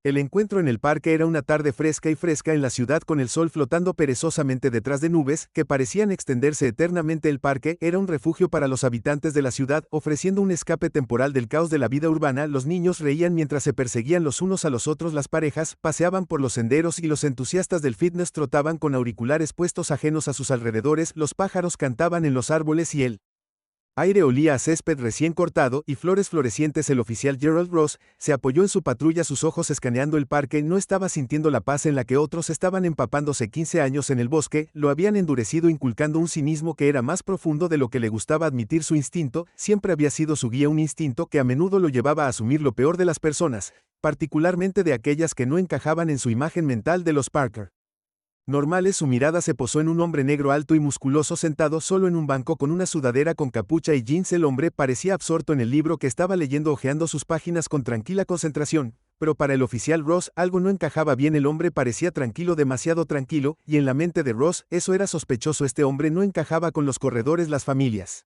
El encuentro en el parque era una tarde fresca y fresca en la ciudad con el sol flotando perezosamente detrás de nubes que parecían extenderse eternamente. El parque era un refugio para los habitantes de la ciudad, ofreciendo un escape temporal del caos de la vida urbana. Los niños reían mientras se perseguían los unos a los otros, las parejas paseaban por los senderos y los entusiastas del fitness trotaban con auriculares puestos ajenos a sus alrededores. Los pájaros cantaban en los árboles y el aire olía a césped recién cortado y flores florecientes. El oficial Gerald Ross se apoyó en su patrulla, sus ojos escaneando el parque. No estaba sintiendo la paz en la que otros estaban empapándose. 15 años en el bosque lo habían endurecido, inculcando un cinismo que era más profundo de lo que le gustaba admitir. Su instinto siempre había sido su guía, un instinto que a menudo lo llevaba a asumir lo peor de las personas, particularmente de aquellas que no encajaban en su imagen mental de los Parker normales. Su mirada se posó en un hombre negro alto y musculoso sentado solo en un banco con una sudadera con capucha y jeans. El hombre parecía absorto en el libro que estaba leyendo, hojeando sus páginas con tranquila concentración, pero para el oficial Ross algo no encajaba bien. El hombre parecía tranquilo, demasiado tranquilo, y en la mente de Ross eso era sospechoso. Este hombre no encajaba con los corredores, las familias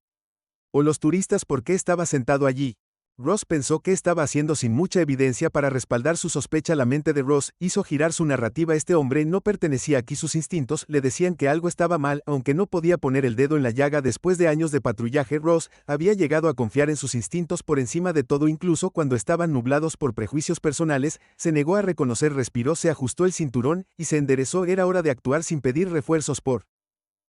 o los turistas. ¿Por qué estaba sentado allí? Ross pensó que estaba haciendo sin mucha evidencia para respaldar su sospecha. La mente de Ross hizo girar su narrativa. Este hombre no pertenecía aquí. Sus instintos le decían que algo estaba mal, aunque no podía poner el dedo en la llaga. Después de años de patrullaje, Ross había llegado a confiar en sus instintos por encima de todo, incluso cuando estaban nublados por prejuicios personales. Se negó a reconocer, respiró, se ajustó el cinturón y se enderezó. Era hora de actuar sin pedir refuerzos por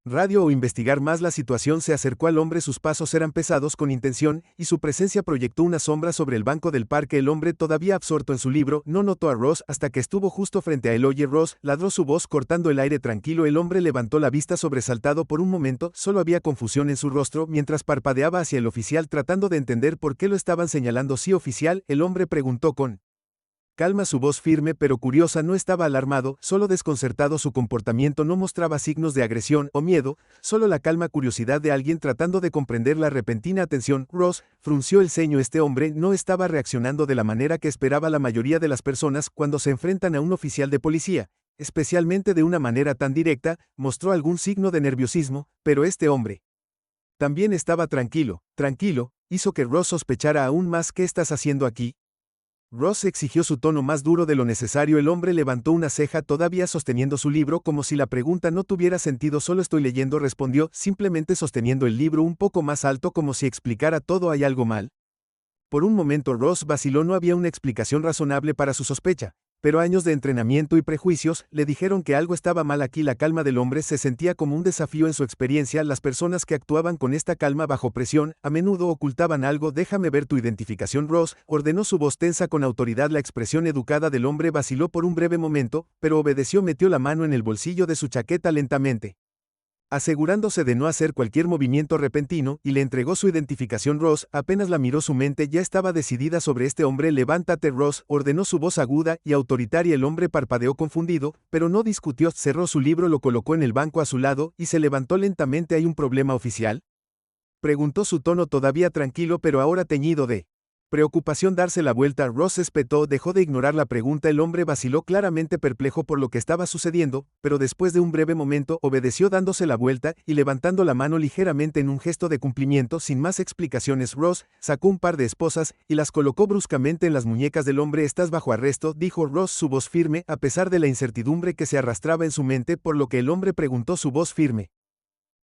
radio o investigar más la situación. Se acercó al hombre, sus pasos eran pesados con intención, y su presencia proyectó una sombra sobre el banco del parque. El hombre, todavía absorto en su libro, no notó a Ross hasta que estuvo justo frente a él. Oye, Ross, ladró su voz cortando el aire. Tranquilo. El hombre levantó la vista sobresaltado. Por un momento, solo había confusión en su rostro mientras parpadeaba hacia el oficial tratando de entender por qué lo estaban señalando. Sí, oficial, el hombre preguntó con calma, su voz firme pero curiosa. No estaba alarmado, solo desconcertado. Su comportamiento no mostraba signos de agresión o miedo, solo la calma curiosidad de alguien tratando de comprender la repentina atención. Ross frunció el ceño. Este hombre no estaba reaccionando de la manera que esperaba la mayoría de las personas cuando se enfrentan a un oficial de policía, especialmente de una manera tan directa. Mostró algún signo de nerviosismo, pero este hombre también estaba tranquilo. Tranquilo, hizo que Ross sospechara aún más. ¿Qué estás haciendo aquí? Ross exigió, su tono más duro de lo necesario. El hombre levantó una ceja, todavía sosteniendo su libro, como si la pregunta no tuviera sentido. Solo estoy leyendo, respondió, simplemente sosteniendo el libro un poco más alto como si explicara todo. ¿Hay algo mal? Por un momento Ross vaciló. No había una explicación razonable para su sospecha, pero años de entrenamiento y prejuicios le dijeron que algo estaba mal aquí. La calma del hombre se sentía como un desafío en su experiencia. Las personas que actuaban con esta calma bajo presión a menudo ocultaban algo. Déjame ver tu identificación, Ross, ordenó, su voz tensa con autoridad. La expresión educada del hombre vaciló por un breve momento, pero obedeció. Metió la mano en el bolsillo de su chaqueta lentamente, asegurándose de no hacer cualquier movimiento repentino, y le entregó su identificación. Ross apenas la miró, su mente ya estaba decidida sobre este hombre. Levántate, Ross, ordenó, su voz aguda y autoritaria. El hombre parpadeó confundido, pero no discutió. Cerró su libro, lo colocó en el banco a su lado y se levantó lentamente. ¿Hay un problema, oficial?, preguntó, su tono todavía tranquilo pero ahora teñido de preocupación. Darse la vuelta, Ross espetó, dejó de ignorar la pregunta. El hombre vaciló, claramente perplejo por lo que estaba sucediendo, pero después de un breve momento obedeció dándose la vuelta y levantando la mano ligeramente en un gesto de cumplimiento. Sin más explicaciones, Ross sacó un par de esposas y las colocó bruscamente en las muñecas del hombre. Estás bajo arresto, dijo Ross, su voz firme, a pesar de la incertidumbre que se arrastraba en su mente por lo que el hombre preguntó, su voz firme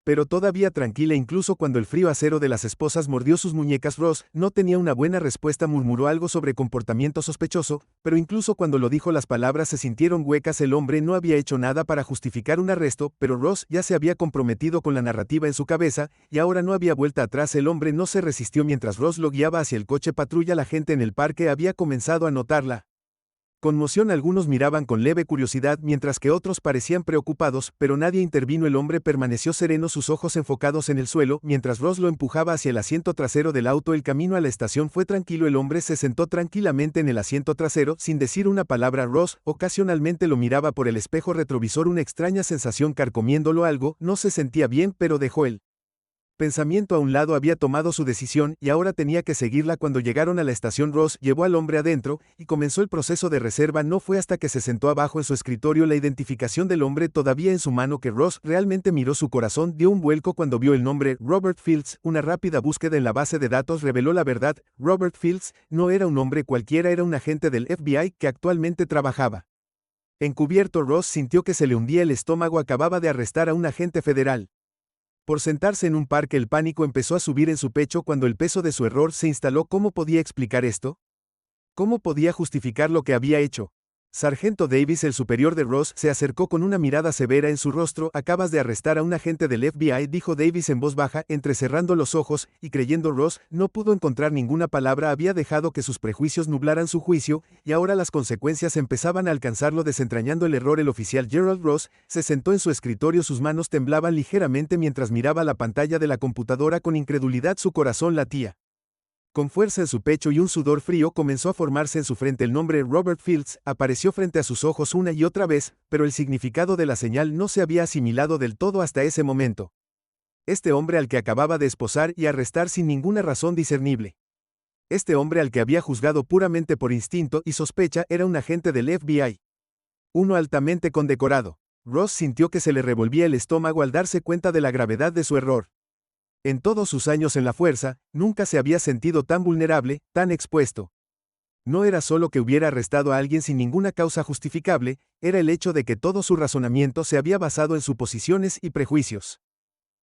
pero todavía tranquila incluso cuando el frío acero de las esposas mordió sus muñecas. Ross no tenía una buena respuesta. Murmuró algo sobre comportamiento sospechoso, pero incluso cuando lo dijo las palabras se sintieron huecas. El hombre no había hecho nada para justificar un arresto, pero Ross ya se había comprometido con la narrativa en su cabeza, y ahora no había vuelta atrás. El hombre no se resistió mientras Ross lo guiaba hacia el coche patrulla. La gente en el parque había comenzado a notarla conmoción. Algunos miraban con leve curiosidad mientras que otros parecían preocupados, pero nadie intervino. El hombre permaneció sereno, sus ojos enfocados en el suelo, mientras Ross lo empujaba hacia el asiento trasero del auto. El camino a la estación fue tranquilo. El hombre se sentó tranquilamente en el asiento trasero, sin decir una palabra. Ross ocasionalmente lo miraba por el espejo retrovisor, una extraña sensación carcomiéndolo. Algo no se sentía bien, pero dejó el Pensamiento a un lado, había tomado su decisión y ahora tenía que seguirla. Cuando llegaron a la estación, Ross llevó al hombre adentro y comenzó el proceso de reserva. No fue hasta que se sentó abajo en su escritorio, la identificación del hombre todavía en su mano, que Ross realmente miró. Su corazón dio un vuelco cuando vio el nombre Robert Fields. Una rápida búsqueda en la base de datos reveló la verdad. Robert Fields no era un hombre cualquiera, era un agente del FBI que actualmente trabajaba encubierto. Ross sintió que se le hundía el estómago. Acababa de arrestar a un agente federal por sentarse en un parque. El pánico empezó a subir en su pecho cuando el peso de su error se instaló. ¿Cómo podía explicar esto? ¿Cómo podía justificar lo que había hecho? Sargento Davis, el superior de Ross, se acercó con una mirada severa en su rostro. Acabas de arrestar a un agente del FBI, dijo Davis en voz baja, entrecerrando los ojos y creyendo. Ross no pudo encontrar ninguna palabra. Había dejado que sus prejuicios nublaran su juicio, y ahora las consecuencias empezaban a alcanzarlo. Desentrañando el error, el oficial Gerald Ross se sentó en su escritorio. Sus manos temblaban ligeramente mientras miraba la pantalla de la computadora con incredulidad. Su corazón latía con fuerza en su pecho y un sudor frío comenzó a formarse en su frente. El nombre Robert Fields apareció frente a sus ojos una y otra vez, pero el significado de la señal no se había asimilado del todo hasta ese momento. Este hombre al que acababa de esposar y arrestar sin ninguna razón discernible. Este hombre al que había juzgado puramente por instinto y sospecha era un agente del FBI. Uno altamente condecorado. Ross sintió que se le revolvía el estómago al darse cuenta de la gravedad de su error. En todos sus años en la fuerza, nunca se había sentido tan vulnerable, tan expuesto. No era solo que hubiera arrestado a alguien sin ninguna causa justificable, era el hecho de que todo su razonamiento se había basado en suposiciones y prejuicios.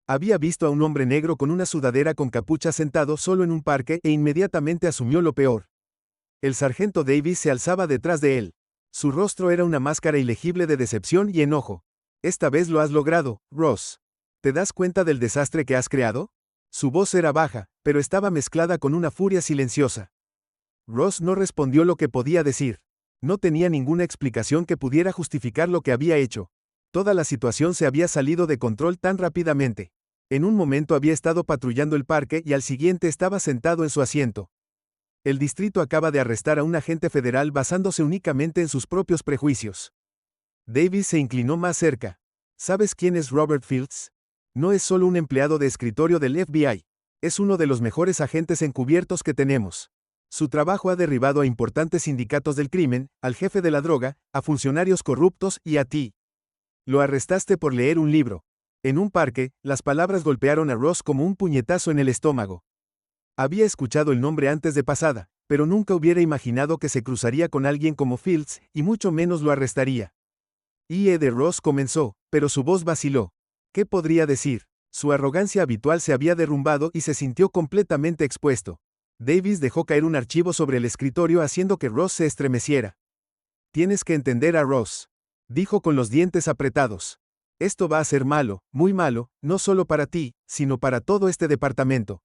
Había visto a un hombre negro con una sudadera con capucha sentado solo en un parque e inmediatamente asumió lo peor. El sargento Davis se alzaba detrás de él. Su rostro era una máscara ilegible de decepción y enojo. Esta vez lo has logrado, Ross. ¿Te das cuenta del desastre que has creado? Su voz era baja, pero estaba mezclada con una furia silenciosa. Ross no respondió lo que podía decir. No tenía ninguna explicación que pudiera justificar lo que había hecho. Toda la situación se había salido de control tan rápidamente. En un momento había estado patrullando el parque y al siguiente estaba sentado en su asiento. El distrito acaba de arrestar a un agente federal basándose únicamente en sus propios prejuicios. Davis se inclinó más cerca. ¿Sabes quién es Robert Fields? No es solo un empleado de escritorio del FBI. Es uno de los mejores agentes encubiertos que tenemos. Su trabajo ha derribado a importantes sindicatos del crimen, al jefe de la droga, a funcionarios corruptos y a ti. Lo arrestaste por leer un libro. En un parque, las palabras golpearon a Ross como un puñetazo en el estómago. Había escuchado el nombre antes de pasada, pero nunca hubiera imaginado que se cruzaría con alguien como Fields, y mucho menos lo arrestaría. De Ross comenzó, pero su voz vaciló. ¿Qué podría decir? Su arrogancia habitual se había derrumbado y se sintió completamente expuesto. Davis dejó caer un archivo sobre el escritorio haciendo que Ross se estremeciera. Tienes que entender a Ross, dijo con los dientes apretados. Esto va a ser malo, muy malo, no solo para ti, sino para todo este departamento.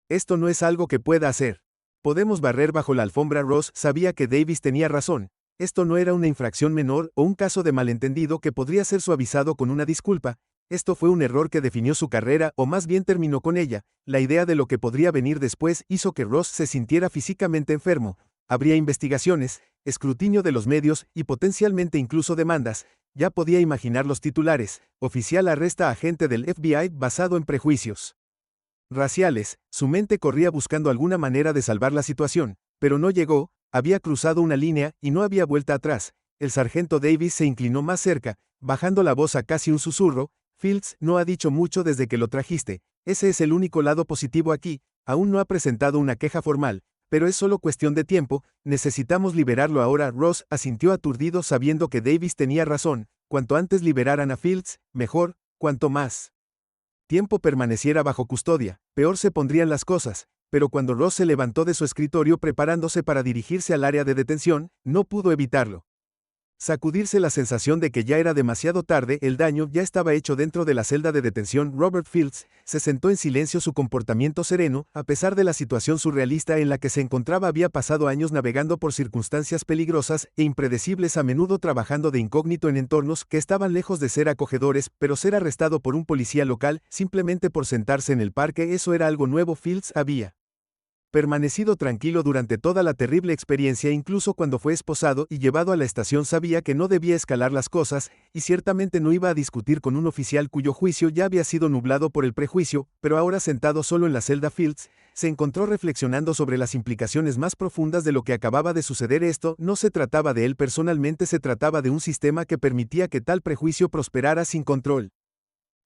Esto no es algo que pueda hacer. Podemos barrer bajo la alfombra. Ross sabía que Davis tenía razón. Esto no era una infracción menor o un caso de malentendido que podría ser suavizado con una disculpa. Esto fue un error que definió su carrera, o más bien terminó con ella. La idea de lo que podría venir después hizo que Ross se sintiera físicamente enfermo. Habría investigaciones, escrutinio de los medios y potencialmente incluso demandas. Ya podía imaginar los titulares: oficial arresta a agente del FBI basado en prejuicios raciales. Su mente corría buscando alguna manera de salvar la situación, pero no llegó. Había cruzado una línea y no había vuelta atrás. El sargento Davis se inclinó más cerca, bajando la voz a casi un susurro. Fields no ha dicho mucho desde que lo trajiste. Ese es el único lado positivo aquí. Aún no ha presentado una queja formal, pero es solo cuestión de tiempo. Necesitamos liberarlo ahora. Ross asintió aturdido sabiendo que Davis tenía razón. Cuanto antes liberaran a Fields, mejor. Cuanto más tiempo permaneciera bajo custodia, peor se pondrían las cosas. Pero cuando Ross se levantó de su escritorio preparándose para dirigirse al área de detención, no pudo evitarlo. Sacudirse la sensación de que ya era demasiado tarde. El daño ya estaba hecho. Dentro de la celda de detención, Robert Fields se sentó en silencio. Su comportamiento sereno, a pesar de la situación surrealista en la que se encontraba. Había pasado años navegando por circunstancias peligrosas e impredecibles, a menudo trabajando de incógnito en entornos que estaban lejos de ser acogedores, pero ser arrestado por un policía local, simplemente por sentarse en el parque, eso era algo nuevo. Fields había Permanecido tranquilo durante toda la terrible experiencia, incluso cuando fue esposado y llevado a la estación, sabía que no debía escalar las cosas, y ciertamente no iba a discutir con un oficial cuyo juicio ya había sido nublado por el prejuicio, pero ahora sentado solo en la celda Fields, se encontró reflexionando sobre las implicaciones más profundas de lo que acababa de suceder. Esto no se trataba de él personalmente, se trataba de un sistema que permitía que tal prejuicio prosperara sin control.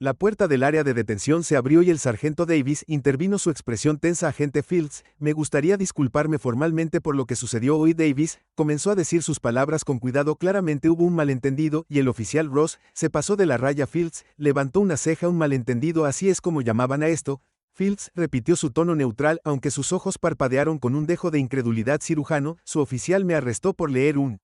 La puerta del área de detención se abrió y el sargento Davis intervino, su expresión tensa. Agente Fields, me gustaría disculparme formalmente por lo que sucedió hoy. Davis comenzó a decir sus palabras con cuidado. Claramente hubo un malentendido y el oficial Ross se pasó de la raya. Fields levantó una ceja. Un malentendido, así es como llamaban a esto. Fields repitió su tono neutral, aunque sus ojos parpadearon con un dejo de incredulidad. Cirujano, su oficial me arrestó por leer un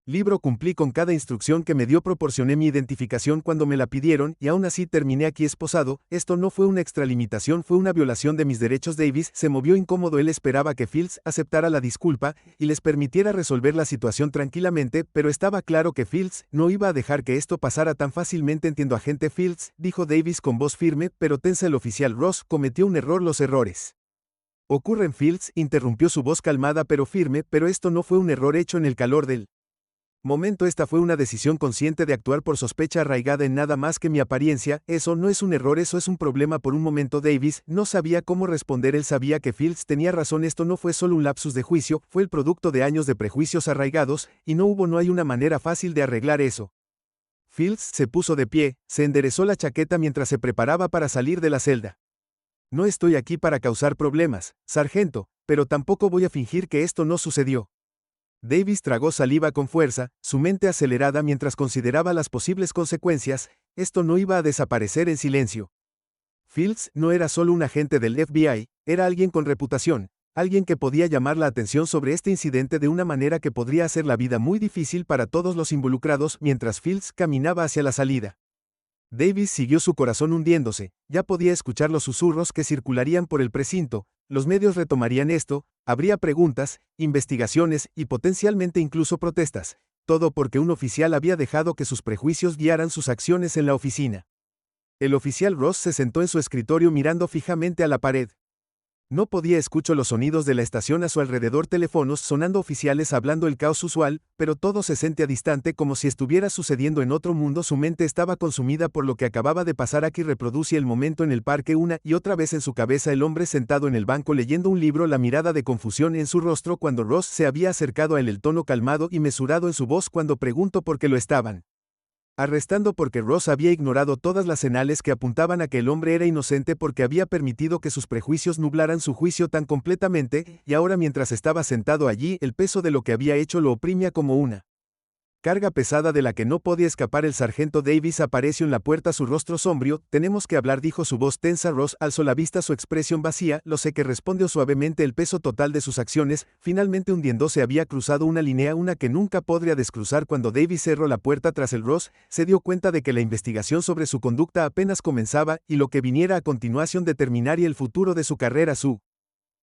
libro. Cumplí con cada instrucción que me dio, proporcioné mi identificación cuando me la pidieron, y aún así terminé aquí esposado. Esto no fue una extralimitación, fue una violación de mis derechos. Davis se movió incómodo. Él esperaba que Fields aceptara la disculpa y les permitiera resolver la situación tranquilamente, pero estaba claro que Fields no iba a dejar que esto pasara tan fácilmente. Entiendo, agente Fields, dijo Davis con voz firme, pero tensa. El oficial Ross cometió un error. Los errores ocurren. Fields interrumpió, su voz calmada pero firme, pero esto no fue un error hecho en el calor del momento. Esta fue una decisión consciente de actuar por sospecha arraigada en nada más que mi apariencia. Eso no es un error, eso es un problema. Por un momento Davis no sabía cómo responder. Él sabía que Fields tenía razón. Esto no fue solo un lapsus de juicio, fue el producto de años de prejuicios arraigados, y no hay una manera fácil de arreglar eso. Fields se puso de pie, se enderezó la chaqueta mientras se preparaba para salir de la celda. No estoy aquí para causar problemas, sargento, pero tampoco voy a fingir que esto no sucedió. Davis tragó saliva con fuerza, su mente acelerada mientras consideraba las posibles consecuencias. Esto no iba a desaparecer en silencio. Fields no era solo un agente del FBI, era alguien con reputación, alguien que podía llamar la atención sobre este incidente de una manera que podría hacer la vida muy difícil para todos los involucrados. Mientras Fields caminaba hacia la salida, Davis siguió, su corazón hundiéndose. Ya podía escuchar los susurros que circularían por el precinto. Los medios retomarían esto, habría preguntas, investigaciones y potencialmente incluso protestas. Todo porque un oficial había dejado que sus prejuicios guiaran sus acciones en la oficina. El oficial Ross se sentó en su escritorio mirando fijamente a la pared. No podía escuchar los sonidos de la estación a su alrededor, teléfonos sonando, oficiales hablando, el caos usual, pero todo se sentía distante, como si estuviera sucediendo en otro mundo. Su mente estaba consumida por lo que acababa de pasar aquí. Reproducía el momento en el parque una y otra vez en su cabeza, el hombre sentado en el banco leyendo un libro, la mirada de confusión en su rostro cuando Ross se había acercado a él, el tono calmado y mesurado en su voz cuando preguntó por qué lo estaban arrestando, porque Ross había ignorado todas las señales que apuntaban a que el hombre era inocente, porque había permitido que sus prejuicios nublaran su juicio tan completamente, y ahora mientras estaba sentado allí, el peso de lo que había hecho lo oprimía como una carga pesada de la que no podía escapar. El sargento Davis apareció en la puerta, su rostro sombrío. Tenemos que hablar, dijo, su voz tensa. Ross alzó la vista, su expresión vacía. Lo sé, que respondió suavemente. El peso total de sus acciones, finalmente hundiéndose, había cruzado una línea, una que nunca podría descruzar. Cuando Davis cerró la puerta tras él, Ross se dio cuenta de que la investigación sobre su conducta apenas comenzaba, y lo que viniera a continuación determinaría el futuro de su carrera, su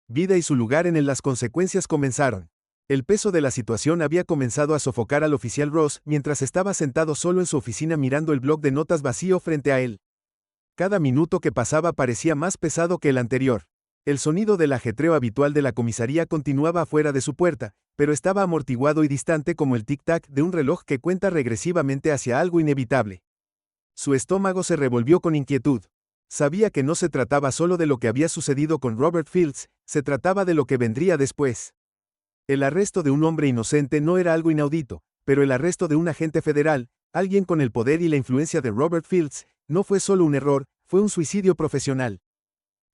vida y su lugar en él. Las consecuencias comenzaron. El peso de la situación había comenzado a sofocar al oficial Ross mientras estaba sentado solo en su oficina mirando el bloc de notas vacío frente a él. Cada minuto que pasaba parecía más pesado que el anterior. El sonido del ajetreo habitual de la comisaría continuaba afuera de su puerta, pero estaba amortiguado y distante como el tic-tac de un reloj que cuenta regresivamente hacia algo inevitable. Su estómago se revolvió con inquietud. Sabía que no se trataba solo de lo que había sucedido con Robert Fields, se trataba de lo que vendría después. El arresto de un hombre inocente no era algo inaudito, pero el arresto de un agente federal, alguien con el poder y la influencia de Robert Fields, no fue solo un error, fue un suicidio profesional.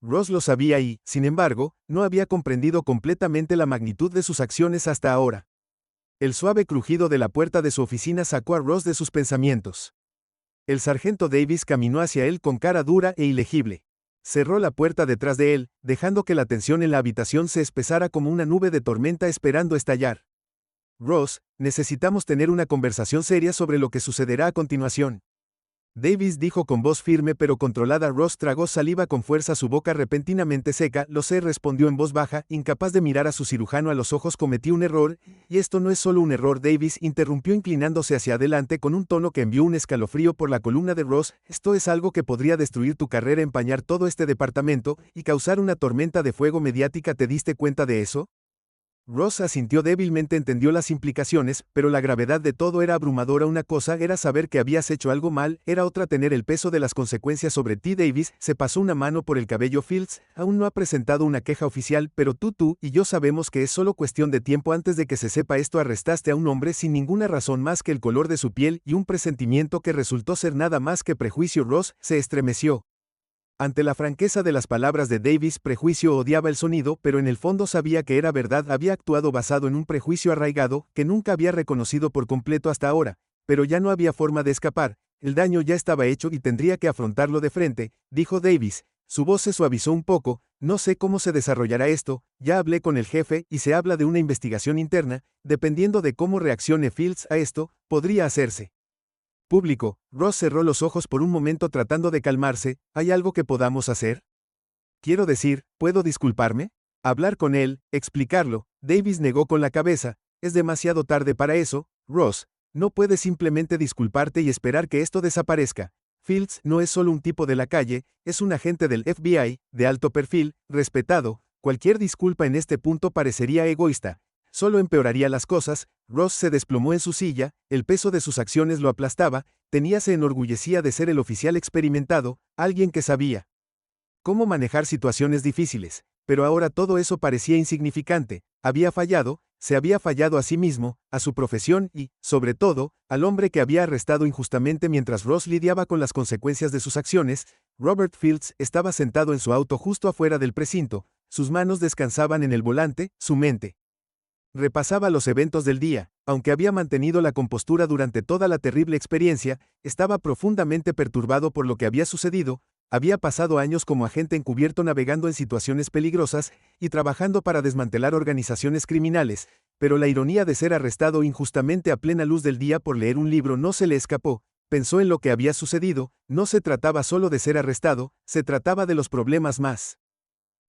Ross lo sabía y, sin embargo, no había comprendido completamente la magnitud de sus acciones hasta ahora. El suave crujido de la puerta de su oficina sacó a Ross de sus pensamientos. El sargento Davis caminó hacia él con cara dura e ilegible. Cerró la puerta detrás de él, dejando que la tensión en la habitación se espesara como una nube de tormenta esperando estallar. Ross, necesitamos tener una conversación seria sobre lo que sucederá a continuación. Davis dijo con voz firme pero controlada. Ross tragó saliva con fuerza, su boca repentinamente seca. Lo sé, respondió en voz baja, incapaz de mirar a su cirujano a los ojos. Cometí un error, y esto no es solo un error. Davis interrumpió inclinándose hacia adelante con un tono que envió un escalofrío por la columna de Ross. Esto es algo que podría destruir tu carrera, empañar todo este departamento, y causar una tormenta de fuego mediática. ¿Te diste cuenta de eso? Ross asintió débilmente, entendió las implicaciones, pero la gravedad de todo era abrumadora. Una cosa era saber que habías hecho algo mal, era otra tener el peso de las consecuencias sobre ti. Davis se pasó una mano por el cabello. Fields aún no ha presentado una queja oficial, pero tú y yo sabemos que es solo cuestión de tiempo antes de que se sepa esto. Arrestaste a un hombre sin ninguna razón más que el color de su piel y un presentimiento que resultó ser nada más que prejuicio. Ross se estremeció ante la franqueza de las palabras de Davis. Prejuicio. Odiaba el sonido, pero en el fondo sabía que era verdad. Había actuado basado en un prejuicio arraigado, que nunca había reconocido por completo hasta ahora, pero ya no había forma de escapar. El daño ya estaba hecho y tendría que afrontarlo de frente, dijo Davis. Su voz se suavizó un poco. No sé cómo se desarrollará esto, ya hablé con el jefe y se habla de una investigación interna. Dependiendo de cómo reaccione Fields a esto, podría hacerse público. Ross cerró los ojos por un momento tratando de calmarse. ¿Hay algo que podamos hacer? Quiero decir, ¿puedo disculparme? Hablar con él, explicarlo. Davis negó con la cabeza. Es demasiado tarde para eso, Ross. No puedes simplemente disculparte y esperar que esto desaparezca. Fields no es solo un tipo de la calle, es un agente del FBI, de alto perfil, respetado. Cualquier disculpa en este punto parecería egoísta. Solo empeoraría las cosas. Ross se desplomó en su silla, el peso de sus acciones lo aplastaba. Se enorgullecía de ser el oficial experimentado, alguien que sabía cómo manejar situaciones difíciles. Pero ahora todo eso parecía insignificante. Había fallado, se había fallado a sí mismo, a su profesión y, sobre todo, al hombre que había arrestado injustamente. Mientras Ross lidiaba con las consecuencias de sus acciones, Robert Fields estaba sentado en su auto justo afuera del precinto. Sus manos descansaban en el volante, su mente repasaba los eventos del día. Aunque había mantenido la compostura durante toda la terrible experiencia, estaba profundamente perturbado por lo que había sucedido. Había pasado años como agente encubierto, navegando en situaciones peligrosas y trabajando para desmantelar organizaciones criminales, pero la ironía de ser arrestado injustamente a plena luz del día por leer un libro no se le escapó. Pensó en lo que había sucedido. No se trataba solo de ser arrestado, se trataba de los problemas más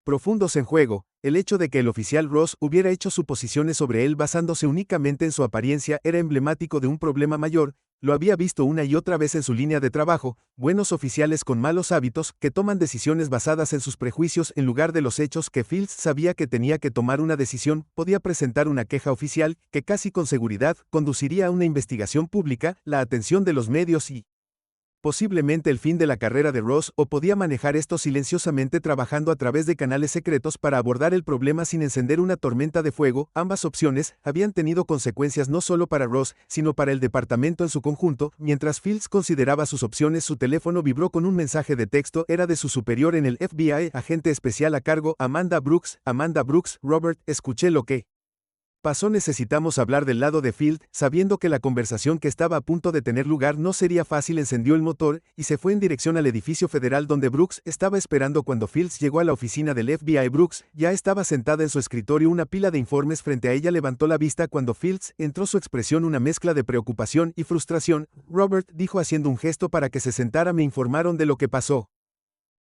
profundos en juego. El hecho de que el oficial Ross hubiera hecho suposiciones sobre él basándose únicamente en su apariencia era emblemático de un problema mayor. Lo había visto una y otra vez en su línea de trabajo. Buenos oficiales con malos hábitos, que toman decisiones basadas en sus prejuicios en lugar de los hechos. Que Fields sabía que tenía que tomar una decisión. Podía presentar una queja oficial, que casi con seguridad conduciría a una investigación pública, la atención de los medios y posiblemente el fin de la carrera de Ross, o podía manejar esto silenciosamente trabajando a través de canales secretos para abordar el problema sin encender una tormenta de fuego. Ambas opciones habían tenido consecuencias no solo para Ross, sino para el departamento en su conjunto. Mientras Fields consideraba sus opciones, su teléfono vibró con un mensaje de texto. Era de su superior en el FBI, agente especial a cargo, Amanda Brooks. Amanda Brooks. Robert, escuché lo que pasó. Necesitamos hablar del lado de Field. Sabiendo que la conversación que estaba a punto de tener lugar no sería fácil, encendió el motor y se fue en dirección al edificio federal donde Brooks estaba esperando. Cuando Fields llegó a la oficina del FBI, Brooks ya estaba sentada en su escritorio, una pila de informes frente a ella. Levantó la vista cuando Fields entró, su expresión una mezcla de preocupación y frustración. Robert, dijo haciendo un gesto para que se sentara, me informaron de lo que pasó.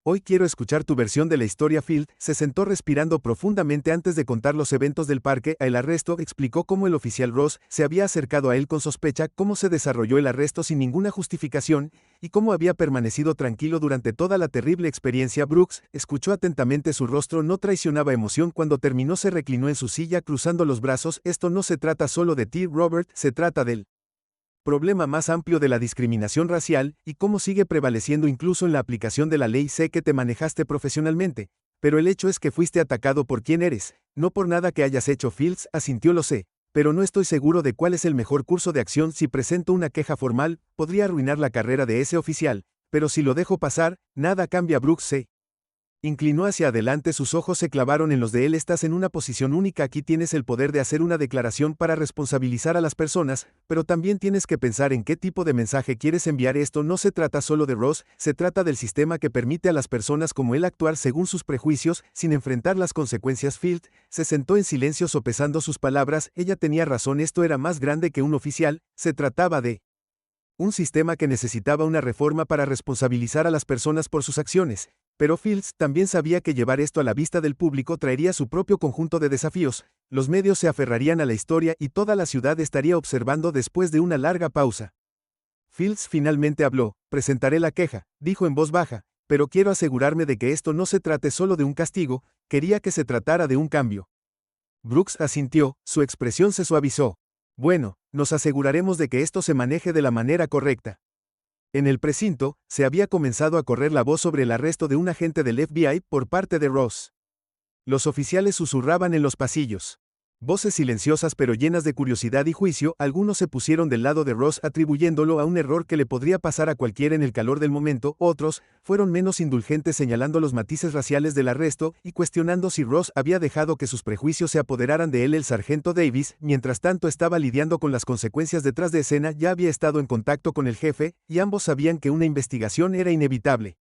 Hoy quiero escuchar tu versión de la historia. Field se sentó respirando profundamente antes de contar los eventos del parque. El arresto. Explicó cómo el oficial Ross se había acercado a él con sospecha, cómo se desarrolló el arresto sin ninguna justificación, y cómo había permanecido tranquilo durante toda la terrible experiencia. Brooks escuchó atentamente, su rostro no traicionaba emoción. Cuando terminó se reclinó en su silla cruzando los brazos. Esto no se trata solo de ti, Robert, se trata del problema más amplio de la discriminación racial y cómo sigue prevaleciendo incluso en la aplicación de la ley. Sé que te manejaste profesionalmente, pero el hecho es que fuiste atacado por quien eres, no por nada que hayas hecho. Fields asintió. Lo sé, pero no estoy seguro de cuál es el mejor curso de acción. Si presento una queja formal, podría arruinar la carrera de ese oficial, pero si lo dejo pasar, nada cambia. Brooks se inclinó hacia adelante, sus ojos se clavaron en los de él. Estás en una posición única, aquí tienes el poder de hacer una declaración para responsabilizar a las personas, pero también tienes que pensar en qué tipo de mensaje quieres enviar. Esto no se trata solo de Ross, se trata del sistema que permite a las personas como él actuar según sus prejuicios, sin enfrentar las consecuencias. Field se sentó en silencio sopesando sus palabras. Ella tenía razón, esto era más grande que un oficial, se trataba de Un sistema que necesitaba una reforma para responsabilizar a las personas por sus acciones, pero Fields también sabía que llevar esto a la vista del público traería su propio conjunto de desafíos, los medios se aferrarían a la historia y toda la ciudad estaría observando después de una larga pausa. Fields finalmente habló, presentaré la queja, dijo en voz baja, pero quiero asegurarme de que esto no se trate solo de un castigo, quería que se tratara de un cambio. Brooks asintió, su expresión se suavizó. Bueno, nos aseguraremos de que esto se maneje de la manera correcta. En el precinto, se había comenzado a correr la voz sobre el arresto de un agente del FBI por parte de Ross. Los oficiales susurraban en los pasillos. Voces silenciosas pero llenas de curiosidad y juicio, algunos se pusieron del lado de Ross atribuyéndolo a un error que le podría pasar a cualquiera en el calor del momento, otros fueron menos indulgentes señalando los matices raciales del arresto y cuestionando si Ross había dejado que sus prejuicios se apoderaran de él. El sargento Davis, mientras tanto estaba lidiando con las consecuencias detrás de escena, ya había estado en contacto con el jefe, y ambos sabían que una investigación era inevitable.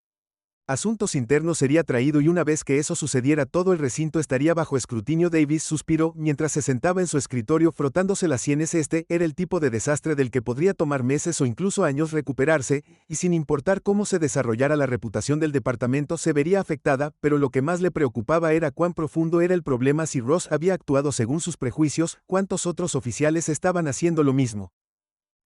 Asuntos internos sería traído y una vez que eso sucediera todo el recinto estaría bajo escrutinio. Davis suspiró mientras se sentaba en su escritorio frotándose las sienes. Este era el tipo de desastre del que podría tomar meses o incluso años recuperarse, y sin importar cómo se desarrollara la reputación del departamento se vería afectada, pero lo que más le preocupaba era cuán profundo era el problema. Si Ross había actuado según sus prejuicios, ¿cuántos otros oficiales estaban haciendo lo mismo?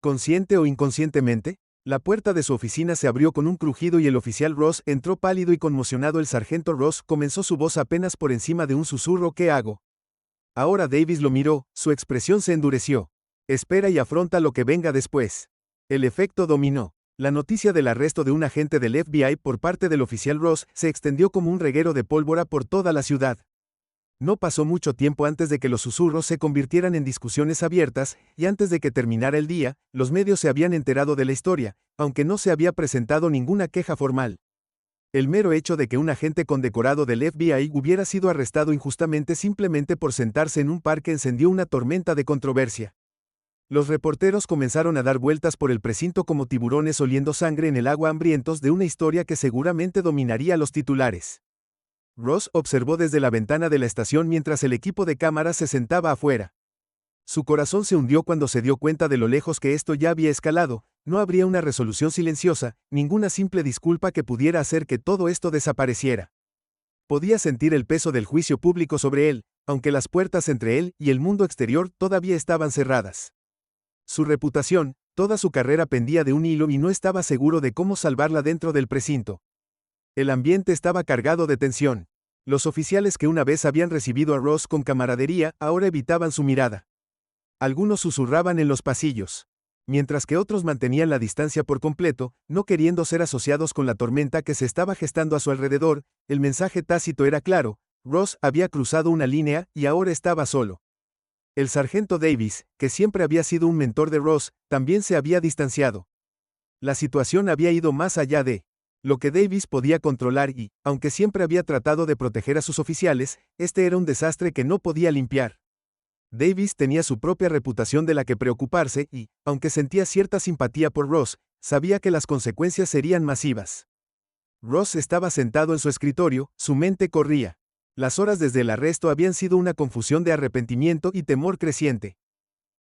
¿Consciente o inconscientemente? La puerta de su oficina se abrió con un crujido y el oficial Ross entró pálido y conmocionado. El sargento Ross comenzó su voz apenas por encima de un susurro. ¿Qué hago? Ahora Davis lo miró, su expresión se endureció. Espera y afronta lo que venga después. El efecto dominó. La noticia del arresto de un agente del FBI por parte del oficial Ross se extendió como un reguero de pólvora por toda la ciudad. No pasó mucho tiempo antes de que los susurros se convirtieran en discusiones abiertas, y antes de que terminara el día, los medios se habían enterado de la historia, aunque no se había presentado ninguna queja formal. El mero hecho de que un agente condecorado del FBI hubiera sido arrestado injustamente simplemente por sentarse en un parque encendió una tormenta de controversia. Los reporteros comenzaron a dar vueltas por el precinto como tiburones oliendo sangre en el agua, hambrientos de una historia que seguramente dominaría los titulares. Ross observó desde la ventana de la estación mientras el equipo de cámaras se sentaba afuera. Su corazón se hundió cuando se dio cuenta de lo lejos que esto ya había escalado. No habría una resolución silenciosa, ninguna simple disculpa que pudiera hacer que todo esto desapareciera. Podía sentir el peso del juicio público sobre él, aunque las puertas entre él y el mundo exterior todavía estaban cerradas. Su reputación, toda su carrera pendía de un hilo y no estaba seguro de cómo salvarla dentro del precinto. El ambiente estaba cargado de tensión. Los oficiales que una vez habían recibido a Ross con camaradería ahora evitaban su mirada. Algunos susurraban en los pasillos, mientras que otros mantenían la distancia por completo, no queriendo ser asociados con la tormenta que se estaba gestando a su alrededor. El mensaje tácito era claro: Ross había cruzado una línea y ahora estaba solo. El sargento Davis, que siempre había sido un mentor de Ross, también se había distanciado. La situación había ido más allá de lo que Davis podía controlar y, aunque siempre había tratado de proteger a sus oficiales, este era un desastre que no podía limpiar. Davis tenía su propia reputación de la que preocuparse y, aunque sentía cierta simpatía por Ross, sabía que las consecuencias serían masivas. Ross estaba sentado en su escritorio, su mente corría. Las horas desde el arresto habían sido una confusión de arrepentimiento y temor creciente.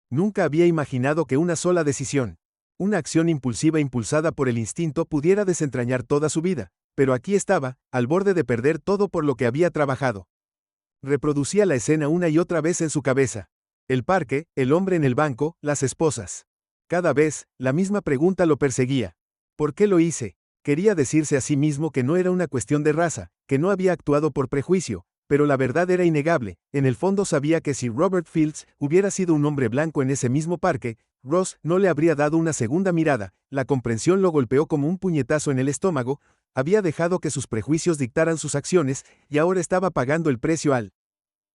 Nunca había imaginado que una sola decisión, una acción impulsiva impulsada por el instinto pudiera desentrañar toda su vida, pero aquí estaba, al borde de perder todo por lo que había trabajado. Reproducía la escena una y otra vez en su cabeza. El parque, el hombre en el banco, las esposas. Cada vez, la misma pregunta lo perseguía. ¿Por qué lo hice? Quería decirse a sí mismo que no era una cuestión de raza, que no había actuado por prejuicio, pero la verdad era innegable. En el fondo sabía que si Robert Fields hubiera sido un hombre blanco en ese mismo parque, Ross no le habría dado una segunda mirada. La comprensión lo golpeó como un puñetazo en el estómago. Había dejado que sus prejuicios dictaran sus acciones, y ahora estaba pagando el precio al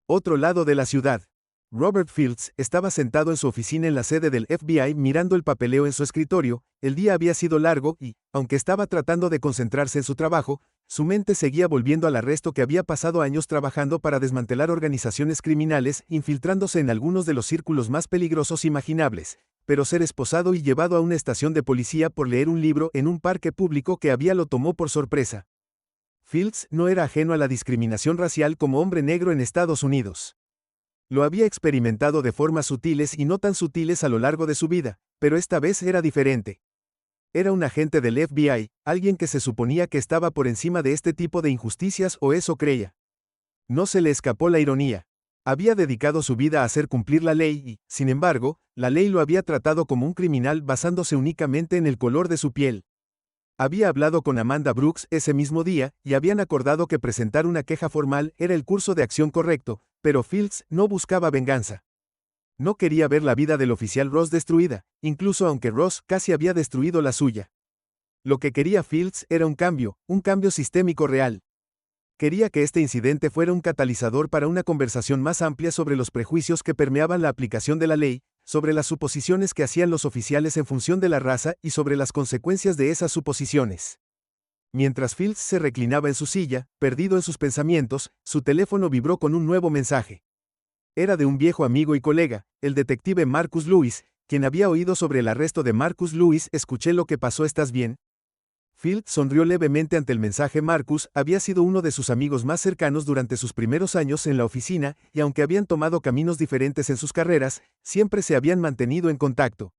otro lado de la ciudad. Robert Fields estaba sentado en su oficina en la sede del FBI mirando el papeleo en su escritorio. El día había sido largo y, aunque estaba tratando de concentrarse en su trabajo, su mente seguía volviendo al arresto que había pasado años trabajando para desmantelar organizaciones criminales, infiltrándose en algunos de los círculos más peligrosos imaginables, pero ser esposado y llevado a una estación de policía por leer un libro en un parque público que lo tomó por sorpresa. Fields no era ajeno a la discriminación racial como hombre negro en Estados Unidos. Lo había experimentado de formas sutiles y no tan sutiles a lo largo de su vida, pero esta vez era diferente. Era un agente del FBI, alguien que se suponía que estaba por encima de este tipo de injusticias o eso creía. No se le escapó la ironía. Había dedicado su vida a hacer cumplir la ley y, sin embargo, la ley lo había tratado como un criminal basándose únicamente en el color de su piel. Había hablado con Amanda Brooks ese mismo día y habían acordado que presentar una queja formal era el curso de acción correcto, pero Fields no buscaba venganza. No quería ver la vida del oficial Ross destruida, incluso aunque Ross casi había destruido la suya. Lo que quería Fields era un cambio sistémico real. Quería que este incidente fuera un catalizador para una conversación más amplia sobre los prejuicios que permeaban la aplicación de la ley, sobre las suposiciones que hacían los oficiales en función de la raza y sobre las consecuencias de esas suposiciones. Mientras Fields se reclinaba en su silla, perdido en sus pensamientos, su teléfono vibró con un nuevo mensaje. Era de un viejo amigo y colega, el detective Marcus Lewis, quien había oído sobre el arresto de Marcus Lewis. Escuché lo que pasó, ¿estás bien? Fields sonrió levemente ante el mensaje. Marcus había sido uno de sus amigos más cercanos durante sus primeros años en la oficina, y aunque habían tomado caminos diferentes en sus carreras, siempre se habían mantenido en contacto.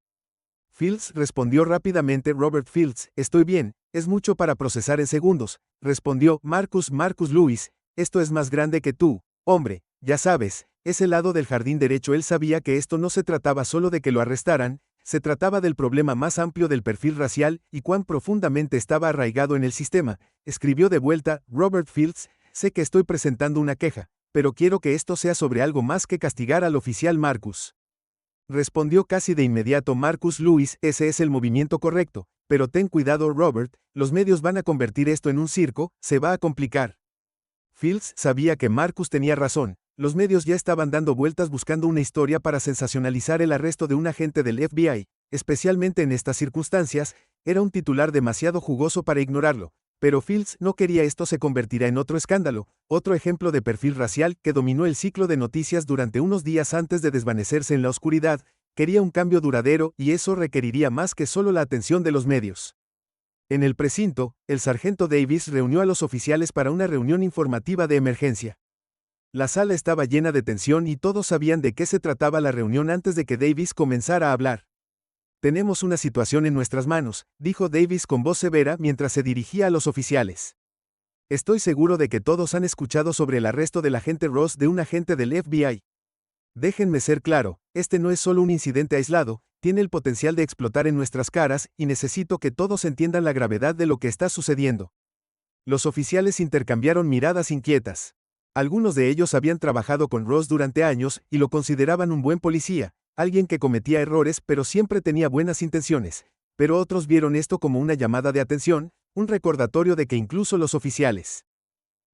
Fields respondió rápidamente. Robert Fields, estoy bien, es mucho para procesar en segundos, respondió Marcus. Marcus Lewis, esto es más grande que tú, hombre, ya sabes, ese lado del jardín derecho. Él sabía que esto no se trataba solo de que lo arrestaran, se trataba del problema más amplio del perfil racial y cuán profundamente estaba arraigado en el sistema. Escribió de vuelta, Robert Fields, sé que estoy presentando una queja, pero quiero que esto sea sobre algo más que castigar al oficial Marcus. Respondió casi de inmediato Marcus Lewis, ese es el movimiento correcto, pero ten cuidado Robert, los medios van a convertir esto en un circo, se va a complicar. Fields sabía que Marcus tenía razón. Los medios ya estaban dando vueltas buscando una historia para sensacionalizar el arresto de un agente del FBI, especialmente en estas circunstancias, era un titular demasiado jugoso para ignorarlo, pero Fields no quería esto se convertirá en otro escándalo, otro ejemplo de perfil racial que dominó el ciclo de noticias durante unos días antes de desvanecerse en la oscuridad. Quería un cambio duradero y eso requeriría más que solo la atención de los medios. En el precinto, el sargento Davis reunió a los oficiales para una reunión informativa de emergencia. La sala estaba llena de tensión y todos sabían de qué se trataba la reunión antes de que Davis comenzara a hablar. Tenemos una situación en nuestras manos, dijo Davis con voz severa mientras se dirigía a los oficiales. Estoy seguro de que todos han escuchado sobre el arresto del agente Ross de un agente del FBI. Déjenme ser claro, este no es solo un incidente aislado, tiene el potencial de explotar en nuestras caras y necesito que todos entiendan la gravedad de lo que está sucediendo. Los oficiales intercambiaron miradas inquietas. Algunos de ellos habían trabajado con Ross durante años y lo consideraban un buen policía, alguien que cometía errores pero siempre tenía buenas intenciones, pero otros vieron esto como una llamada de atención, un recordatorio de que incluso los oficiales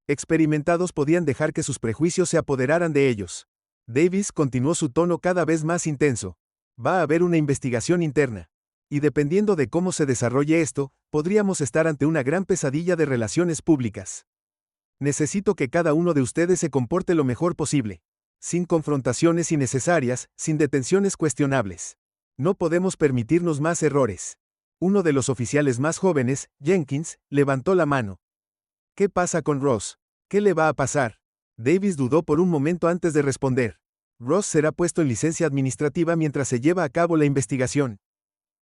experimentados podían dejar que sus prejuicios se apoderaran de ellos. Davis continuó su tono cada vez más intenso. Va a haber una investigación interna. Y dependiendo de cómo se desarrolle esto, podríamos estar ante una gran pesadilla de relaciones públicas. Necesito que cada uno de ustedes se comporte lo mejor posible. Sin confrontaciones innecesarias, sin detenciones cuestionables. No podemos permitirnos más errores. Uno de los oficiales más jóvenes, Jenkins, levantó la mano. ¿Qué pasa con Ross? ¿Qué le va a pasar? Davis dudó por un momento antes de responder. Ross será puesto en licencia administrativa mientras se lleva a cabo la investigación.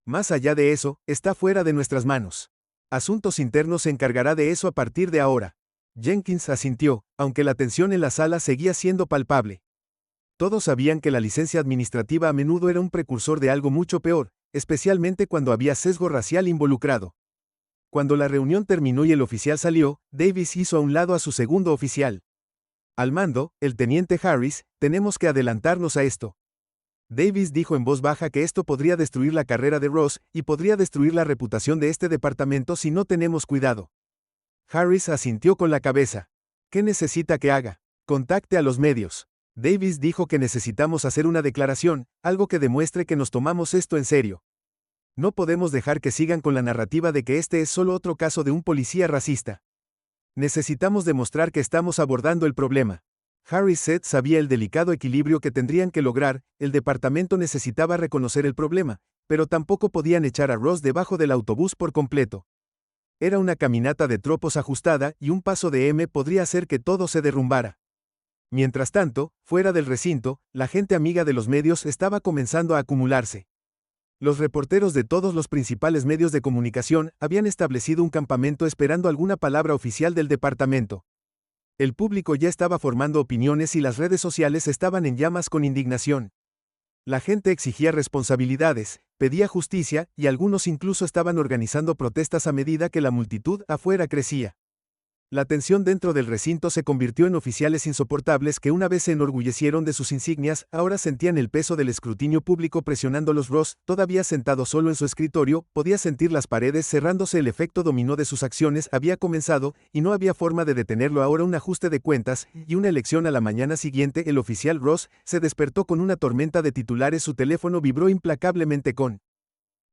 Más allá de eso, está fuera de nuestras manos. Asuntos Internos se encargará de eso a partir de ahora. Jenkins asintió, aunque la tensión en la sala seguía siendo palpable. Todos sabían que la licencia administrativa a menudo era un precursor de algo mucho peor, especialmente cuando había sesgo racial involucrado. Cuando la reunión terminó y el oficial salió, Davis hizo a un lado a su segundo oficial. Al mando, el teniente Harris, tenemos que adelantarnos a esto. Davis dijo en voz baja que esto podría destruir la carrera de Ross y podría destruir la reputación de este departamento si no tenemos cuidado. Harris asintió con la cabeza. ¿Qué necesita que haga? Contacte a los medios. Davis dijo que necesitamos hacer una declaración, algo que demuestre que nos tomamos esto en serio. No podemos dejar que sigan con la narrativa de que este es solo otro caso de un policía racista. Necesitamos demostrar que estamos abordando el problema. Harris sabía el delicado equilibrio que tendrían que lograr, el departamento necesitaba reconocer el problema, pero tampoco podían echar a Ross debajo del autobús por completo. Era una caminata de tropos ajustada y un paso de M podría hacer que todo se derrumbara. Mientras tanto, fuera del recinto, la gente amiga de los medios estaba comenzando a acumularse. Los reporteros de todos los principales medios de comunicación habían establecido un campamento esperando alguna palabra oficial del departamento. El público ya estaba formando opiniones y las redes sociales estaban en llamas con indignación. La gente exigía responsabilidades, pedía justicia y algunos incluso estaban organizando protestas a medida que la multitud afuera crecía. La tensión dentro del recinto se convirtió en oficiales insoportables que una vez se enorgullecieron de sus insignias, ahora sentían el peso del escrutinio público presionándolos. Ross, todavía sentado solo en su escritorio, podía sentir las paredes cerrándose. El efecto dominó de sus acciones había comenzado, y no había forma de detenerlo. Ahora un ajuste de cuentas, y una elección. A la mañana siguiente el oficial Ross se despertó con una tormenta de titulares. Su teléfono vibró implacablemente con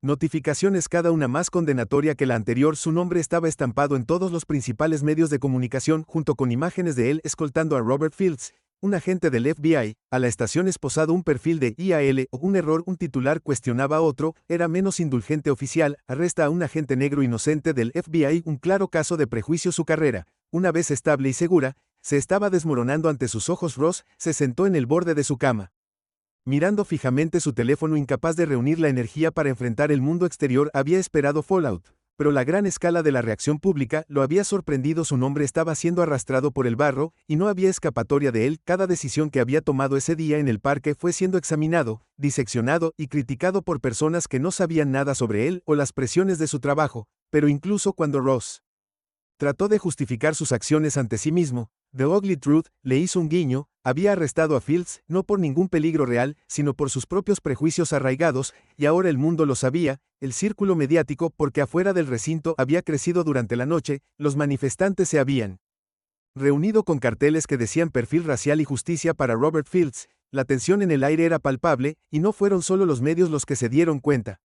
notificaciones, cada una más condenatoria que la anterior. Su nombre estaba estampado en todos los principales medios de comunicación, junto con imágenes de él escoltando a Robert Fields, un agente del FBI, a la estación. Esposado un perfil de IAL o un error. Un titular cuestionaba a otro, era menos indulgente. Oficial, arresta a un agente negro inocente del FBI. Un claro caso de prejuicio. Su carrera, una vez estable y segura, se estaba desmoronando ante sus ojos. Ross se sentó en el borde de su cama, mirando fijamente su teléfono, incapaz de reunir la energía para enfrentar el mundo exterior. Había esperado Fallout, pero la gran escala de la reacción pública lo había sorprendido. Su nombre estaba siendo arrastrado por el barro, y no había escapatoria de él. Cada decisión que había tomado ese día en el parque fue siendo examinado, diseccionado y criticado por personas que no sabían nada sobre él o las presiones de su trabajo. Pero incluso cuando Ross trató de justificar sus acciones ante sí mismo, The Ugly Truth le hizo un guiño. Había arrestado a Fields, no por ningún peligro real, sino por sus propios prejuicios arraigados, y ahora el mundo lo sabía, el círculo mediático, porque afuera del recinto había crecido durante la noche. Los manifestantes se habían reunido con carteles que decían perfil racial y justicia para Robert Fields. La tensión en el aire era palpable, y no fueron solo los medios los que se dieron cuenta.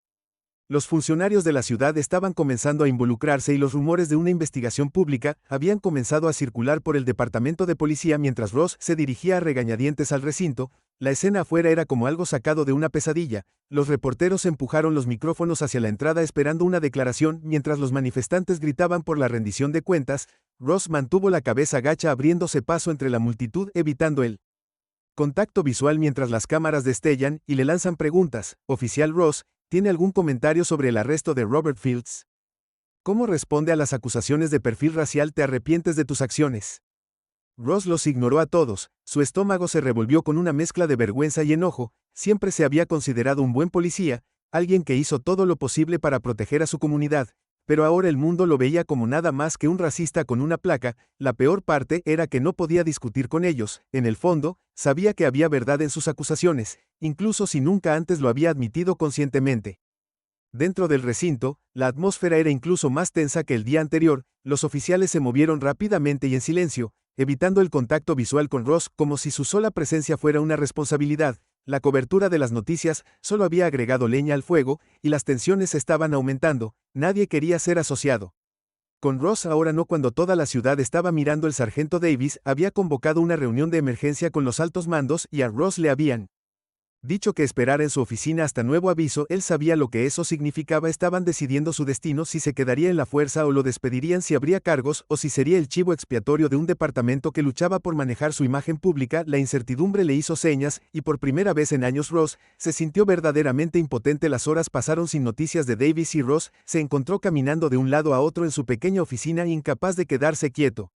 Los funcionarios de la ciudad estaban comenzando a involucrarse, y los rumores de una investigación pública habían comenzado a circular por el departamento de policía. Mientras Ross se dirigía a regañadientes al recinto, la escena afuera era como algo sacado de una pesadilla. Los reporteros empujaron los micrófonos hacia la entrada esperando una declaración. Mientras los manifestantes gritaban por la rendición de cuentas, Ross mantuvo la cabeza gacha, abriéndose paso entre la multitud, evitando el contacto visual mientras las cámaras destellan y le lanzan preguntas. Oficial Ross, ¿tiene algún comentario sobre el arresto de Robert Fields? ¿Cómo responde a las acusaciones de perfil racial? ¿Te arrepientes de tus acciones? Ross los ignoró a todos. Su estómago se revolvió con una mezcla de vergüenza y enojo. Siempre se había considerado un buen policía, alguien que hizo todo lo posible para proteger a su comunidad, pero ahora el mundo lo veía como nada más que un racista con una placa. La peor parte era que no podía discutir con ellos. En el fondo, sabía que había verdad en sus acusaciones, incluso si nunca antes lo había admitido conscientemente. Dentro del recinto, la atmósfera era incluso más tensa que el día anterior. Los oficiales se movieron rápidamente y en silencio, evitando el contacto visual con Ross, como si su sola presencia fuera una responsabilidad. La cobertura de las noticias solo había agregado leña al fuego, y las tensiones estaban aumentando. Nadie quería ser asociado con Ross ahora, no cuando toda la ciudad estaba mirando. El sargento Davis había convocado una reunión de emergencia con los altos mandos, y a Ross le habían dicho que esperara en su oficina hasta nuevo aviso. Él sabía lo que eso significaba. Estaban decidiendo su destino, si se quedaría en la fuerza o lo despedirían, si habría cargos o si sería el chivo expiatorio de un departamento que luchaba por manejar su imagen pública. La incertidumbre le hizo señas, y por primera vez en años Ross se sintió verdaderamente impotente. Las horas pasaron sin noticias de Davis, y Ross se encontró caminando de un lado a otro en su pequeña oficina, incapaz de quedarse quieto.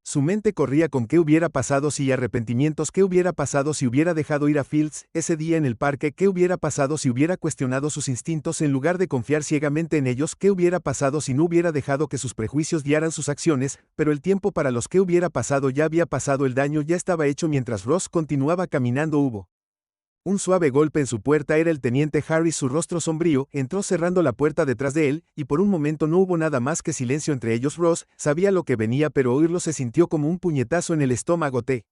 Su mente corría con qué hubiera pasado si, y arrepentimientos. ¿Qué hubiera pasado si hubiera dejado ir a Fields ese día en el parque? ¿Qué hubiera pasado si hubiera cuestionado sus instintos en lugar de confiar ciegamente en ellos? ¿Qué hubiera pasado si no hubiera dejado que sus prejuicios guiaran sus acciones? Pero el tiempo para los qué hubiera pasado ya había pasado. El daño ya estaba hecho. Mientras Ross continuaba caminando, hubo un suave golpe en su puerta. Era el teniente Harris. Su rostro sombrío entró cerrando la puerta detrás de él, y por un momento no hubo nada más que silencio entre ellos. Ross sabía lo que venía, pero oírlo se sintió como un puñetazo en el estómago. Te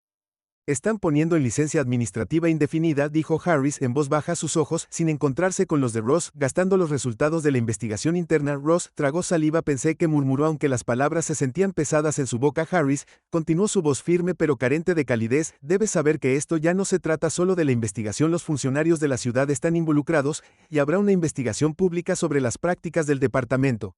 están poniendo en licencia administrativa indefinida, dijo Harris en voz baja, sus ojos sin encontrarse con los de Ross, gastando los resultados de la investigación interna. Ross tragó saliva. Pensé que, murmuró, aunque las palabras se sentían pesadas en su boca. Harris continuó, su voz firme pero carente de calidez: debes saber que esto ya no se trata solo de la investigación. Los funcionarios de la ciudad están involucrados, y habrá una investigación pública sobre las prácticas del departamento.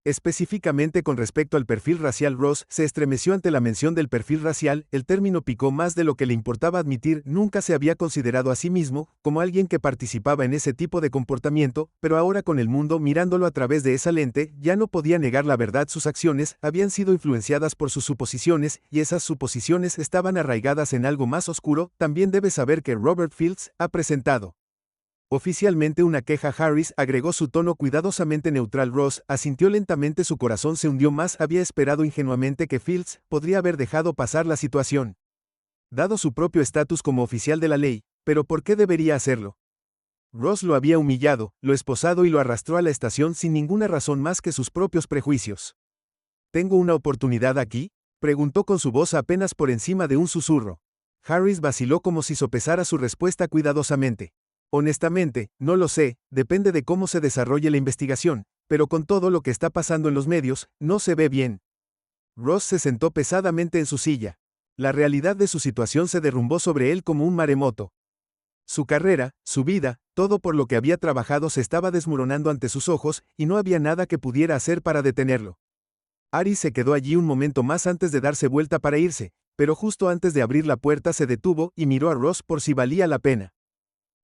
Específicamente con respecto al perfil racial, Ross se estremeció ante la mención del perfil racial, el término picó más de lo que le importaba admitir, nunca se había considerado a sí mismo como alguien que participaba en ese tipo de comportamiento, pero ahora con el mundo mirándolo a través de esa lente, ya no podía negar la verdad, sus acciones habían sido influenciadas por sus suposiciones, y esas suposiciones estaban arraigadas en algo más oscuro. También debes saber que Robert Fields ha presentado oficialmente una queja. Harris agregó su tono cuidadosamente neutral. Ross asintió lentamente, su corazón se hundió más, había esperado ingenuamente que Fields podría haber dejado pasar la situación, dado su propio estatus como oficial de la ley, pero ¿por qué debería hacerlo? Ross lo había humillado, lo esposado y lo arrastró a la estación sin ninguna razón más que sus propios prejuicios. ¿Tengo una oportunidad aquí?, preguntó con su voz apenas por encima de un susurro. Harris vaciló como si sopesara su respuesta cuidadosamente. Honestamente, no lo sé, depende de cómo se desarrolle la investigación, pero con todo lo que está pasando en los medios, no se ve bien. Ross se sentó pesadamente en su silla. La realidad de su situación se derrumbó sobre él como un maremoto. Su carrera, su vida, todo por lo que había trabajado se estaba desmoronando ante sus ojos, y no había nada que pudiera hacer para detenerlo. Aris se quedó allí un momento más antes de darse vuelta para irse, pero justo antes de abrir la puerta se detuvo y miró a Ross por si valía la pena.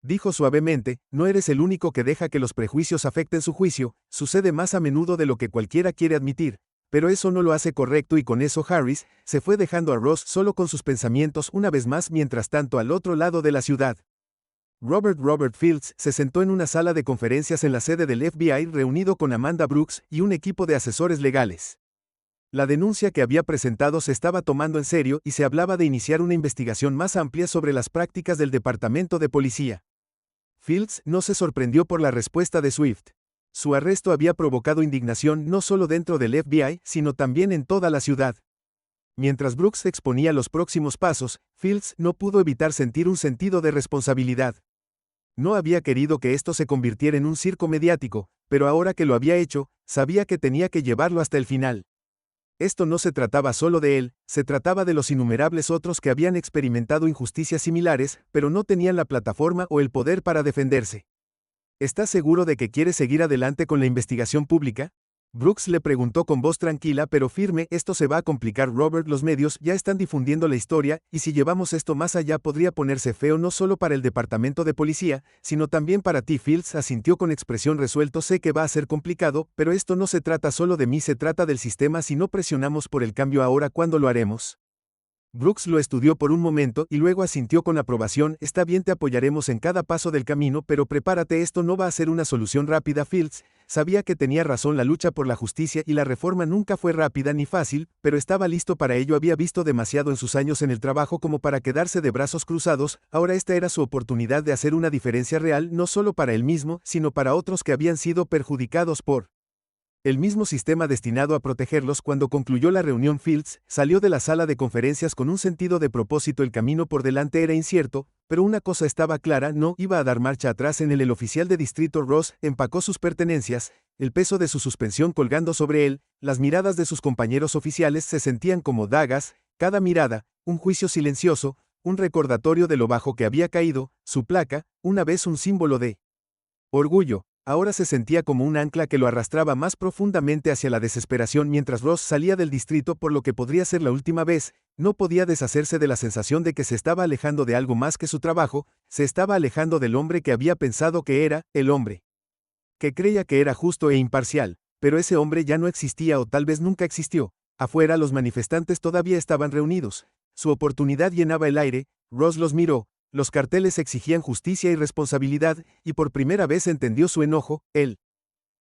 Dijo suavemente, no eres el único que deja que los prejuicios afecten su juicio, sucede más a menudo de lo que cualquiera quiere admitir, pero eso no lo hace correcto. Y con eso Harris se fue dejando a Ross solo con sus pensamientos una vez más. Mientras tanto, al otro lado de la ciudad, Robert Fields se sentó en una sala de conferencias en la sede del FBI reunido con Amanda Brooks y un equipo de asesores legales. La denuncia que había presentado se estaba tomando en serio y se hablaba de iniciar una investigación más amplia sobre las prácticas del Departamento de Policía. Fields no se sorprendió por la respuesta de Swift. Su arresto había provocado indignación no solo dentro del FBI, sino también en toda la ciudad. Mientras Brooks exponía los próximos pasos, Fields no pudo evitar sentir un sentido de responsabilidad. No había querido que esto se convirtiera en un circo mediático, pero ahora que lo había hecho, sabía que tenía que llevarlo hasta el final. Esto no se trataba solo de él, se trataba de los innumerables otros que habían experimentado injusticias similares, pero no tenían la plataforma o el poder para defenderse. ¿Estás seguro de que quieres seguir adelante con la investigación pública?, Brooks le preguntó con voz tranquila pero firme. Esto se va a complicar, Robert, los medios ya están difundiendo la historia, y si llevamos esto más allá podría ponerse feo no solo para el departamento de policía, sino también para ti. Fields asintió con expresión resuelto. Sé que va a ser complicado, pero esto no se trata solo de mí, se trata del sistema. Si no presionamos por el cambio ahora, ¿cuándo lo haremos? Brooks lo estudió por un momento y luego asintió con aprobación. Está bien, te apoyaremos en cada paso del camino, pero prepárate, esto no va a ser una solución rápida. Fields sabía que tenía razón, la lucha por la justicia y la reforma nunca fue rápida ni fácil, pero estaba listo para ello. Había visto demasiado en sus años en el trabajo como para quedarse de brazos cruzados. Ahora esta era su oportunidad de hacer una diferencia real, no solo para él mismo, sino para otros que habían sido perjudicados por el mismo sistema destinado a protegerlos. Cuando concluyó la reunión, Fields salió de la sala de conferencias con un sentido de propósito. El camino por delante era incierto, pero una cosa estaba clara: no iba a dar marcha atrás en él. El oficial de distrito Ross empacó sus pertenencias, el peso de su suspensión colgando sobre él. Las miradas de sus compañeros oficiales se sentían como dagas, cada mirada, un juicio silencioso, un recordatorio de lo bajo que había caído. Su placa, una vez un símbolo de orgullo, ahora se sentía como un ancla que lo arrastraba más profundamente hacia la desesperación. Mientras Ross salía del distrito por lo que podría ser la última vez, no podía deshacerse de la sensación de que se estaba alejando de algo más que su trabajo. Se estaba alejando del hombre que había pensado que era, el hombre que creía que era justo e imparcial, pero ese hombre ya no existía, o tal vez nunca existió. Afuera los manifestantes todavía estaban reunidos. Su oportunidad llenaba el aire. Ross los miró. Los carteles exigían justicia y responsabilidad, y por primera vez entendió su enojo. Él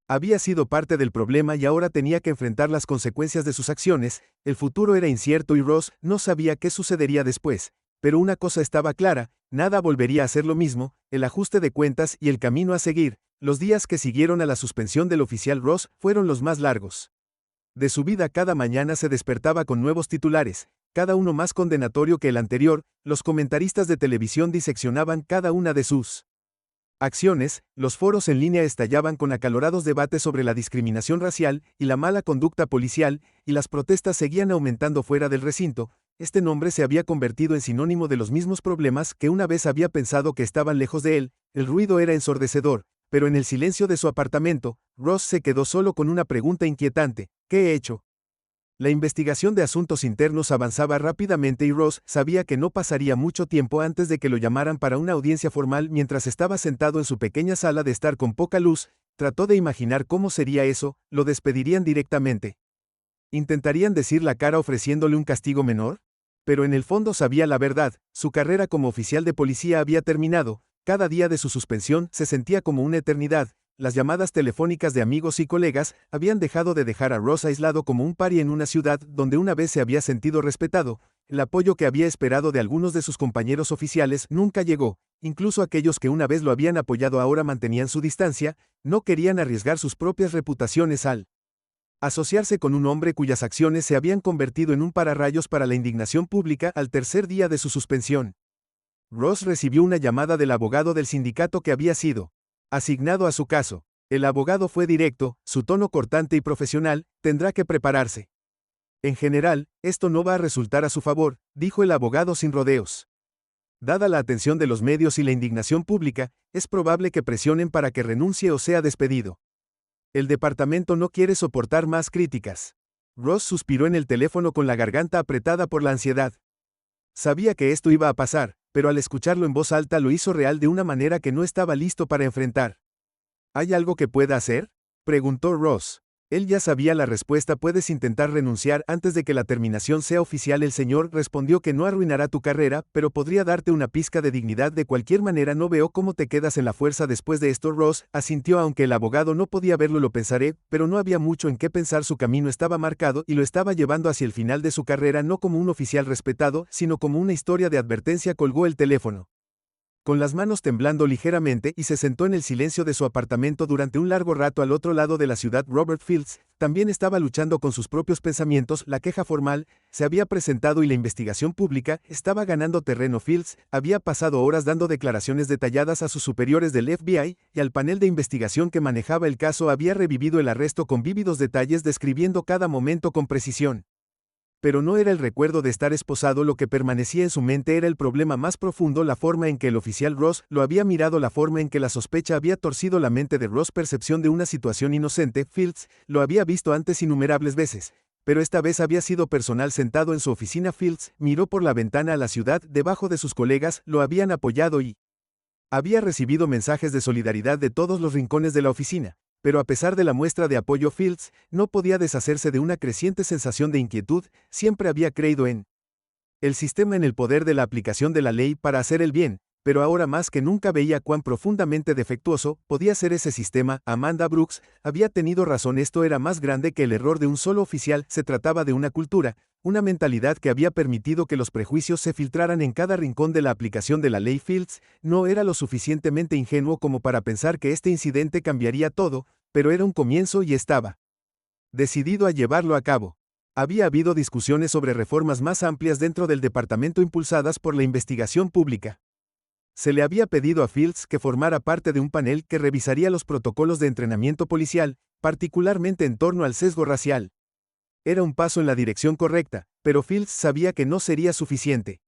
había sido parte del problema y ahora tenía que enfrentar las consecuencias de sus acciones. El futuro era incierto y Ross no sabía qué sucedería después, pero una cosa estaba clara: nada volvería a ser lo mismo. El ajuste de cuentas y el camino a seguir. Los días que siguieron a la suspensión del oficial Ross fueron los más largos de su vida. Cada mañana se despertaba con nuevos titulares, cada uno más condenatorio que el anterior. Los comentaristas de televisión diseccionaban cada una de sus acciones, los foros en línea estallaban con acalorados debates sobre la discriminación racial y la mala conducta policial, y las protestas seguían aumentando fuera del recinto. Este nombre se había convertido en sinónimo de los mismos problemas que una vez había pensado que estaban lejos de él. El ruido era ensordecedor, pero en el silencio de su apartamento, Ross se quedó solo con una pregunta inquietante: ¿qué he hecho? La investigación de asuntos internos avanzaba rápidamente y Ross sabía que no pasaría mucho tiempo antes de que lo llamaran para una audiencia formal. Mientras estaba sentado en su pequeña sala de estar con poca luz, trató de imaginar cómo sería eso. ¿Lo despedirían directamente? ¿Intentarían decir la cara ofreciéndole un castigo menor? Pero en el fondo sabía la verdad: su carrera como oficial de policía había terminado. Cada día de su suspensión se sentía como una eternidad. Las llamadas telefónicas de amigos y colegas habían dejado de dejar a Ross aislado como un paria en una ciudad donde una vez se había sentido respetado. El apoyo que había esperado de algunos de sus compañeros oficiales nunca llegó. Incluso aquellos que una vez lo habían apoyado ahora mantenían su distancia. No querían arriesgar sus propias reputaciones al asociarse con un hombre cuyas acciones se habían convertido en un pararrayos para la indignación pública. Al tercer día de su suspensión, Ross recibió una llamada del abogado del sindicato que había sido asignado a su caso. El abogado fue directo, su tono cortante y profesional: tendrá que prepararse. En general, esto no va a resultar a su favor, dijo el abogado sin rodeos. Dada la atención de los medios y la indignación pública, es probable que presionen para que renuncie o sea despedido. El departamento no quiere soportar más críticas. Ross suspiró en el teléfono con la garganta apretada por la ansiedad. Sabía que esto iba a pasar, pero al escucharlo en voz alta lo hizo real de una manera que no estaba listo para enfrentar. ¿Hay algo que pueda hacer?, preguntó Ross. Él ya sabía la respuesta: puedes intentar renunciar antes de que la terminación sea oficial. El señor respondió que no arruinará tu carrera, pero podría darte una pizca de dignidad. De cualquier manera, no veo cómo te quedas en la fuerza después de esto. Ross asintió, aunque el abogado no podía verlo. Lo pensaré, pero no había mucho en qué pensar. Su camino estaba marcado y lo estaba llevando hacia el final de su carrera, no como un oficial respetado, sino como una historia de advertencia. Colgó el teléfono con las manos temblando ligeramente y se sentó en el silencio de su apartamento durante un largo rato. Al otro lado de la ciudad, Robert Fields también estaba luchando con sus propios pensamientos. La queja formal se había presentado y la investigación pública estaba ganando terreno. Fields había pasado horas dando declaraciones detalladas a sus superiores del FBI y al panel de investigación que manejaba el caso. Había revivido el arresto con vívidos detalles, describiendo cada momento con precisión. Pero no era el recuerdo de estar esposado lo que permanecía en su mente, era el problema más profundo: la forma en que el oficial Ross lo había mirado, la forma en que la sospecha había torcido la mente de Ross. Percepción de una situación inocente. Fields lo había visto antes innumerables veces, pero esta vez había sido personal. Sentado en su oficina, Fields miró por la ventana a la ciudad. Debajo de sus colegas lo habían apoyado y había recibido mensajes de solidaridad de todos los rincones de la oficina. Pero a pesar de la muestra de apoyo, Fields no podía deshacerse de una creciente sensación de inquietud. Siempre había creído en el sistema, en el poder de la aplicación de la ley para hacer el bien, pero ahora más que nunca veía cuán profundamente defectuoso podía ser ese sistema. Amanda Brooks había tenido razón: esto era más grande que el error de un solo oficial. Se trataba de una cultura, una mentalidad que había permitido que los prejuicios se filtraran en cada rincón de la aplicación de la ley. Fields no era lo suficientemente ingenuo como para pensar que este incidente cambiaría todo, pero era un comienzo y estaba decidido a llevarlo a cabo. Había habido discusiones sobre reformas más amplias dentro del departamento impulsadas por la investigación pública. Se le había pedido a Fields que formara parte de un panel que revisaría los protocolos de entrenamiento policial, particularmente en torno al sesgo racial. Era un paso en la dirección correcta, pero Fields sabía que no sería suficiente.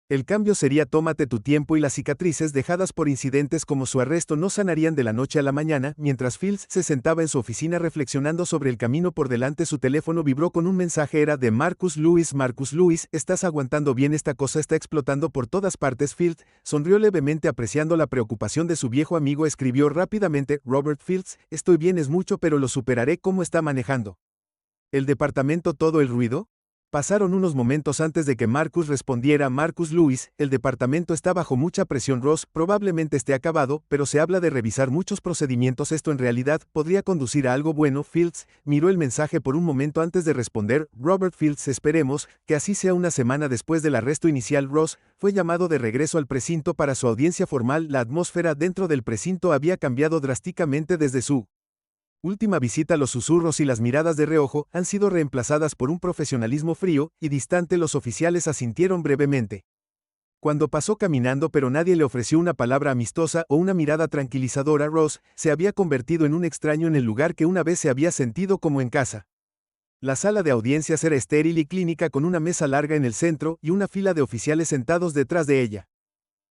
El cambio sería: tómate tu tiempo, y las cicatrices dejadas por incidentes como su arresto no sanarían de la noche a la mañana. Mientras Fields se sentaba en su oficina reflexionando sobre el camino por delante, su teléfono vibró con un mensaje. Era de Marcus Lewis. Marcus Lewis: ¿estás aguantando bien? Esta cosa está explotando por todas partes. Fields sonrió levemente, apreciando la preocupación de su viejo amigo. Escribió rápidamente: Robert Fields, estoy bien, es mucho, pero lo superaré. ¿Cómo está manejando el departamento todo el ruido? Pasaron unos momentos antes de que Marcus respondiera. Marcus Lewis: el departamento está bajo mucha presión. Ross: probablemente esté acabado, pero se habla de revisar muchos procedimientos. Esto en realidad podría conducir a algo bueno. Fields miró el mensaje por un momento antes de responder. Robert Fields: esperemos que así sea. Una semana después del arresto inicial, Ross fue llamado de regreso al precinto para su audiencia formal. La atmósfera dentro del precinto había cambiado drásticamente desde su última visita. Los susurros y las miradas de reojo han sido reemplazadas por un profesionalismo frío y distante. Los oficiales asintieron brevemente cuando pasó caminando, pero nadie le ofreció una palabra amistosa o una mirada tranquilizadora. Ross se había convertido en un extraño en el lugar que una vez se había sentido como en casa. La sala de audiencias era estéril y clínica, con una mesa larga en el centro y una fila de oficiales sentados detrás de ella.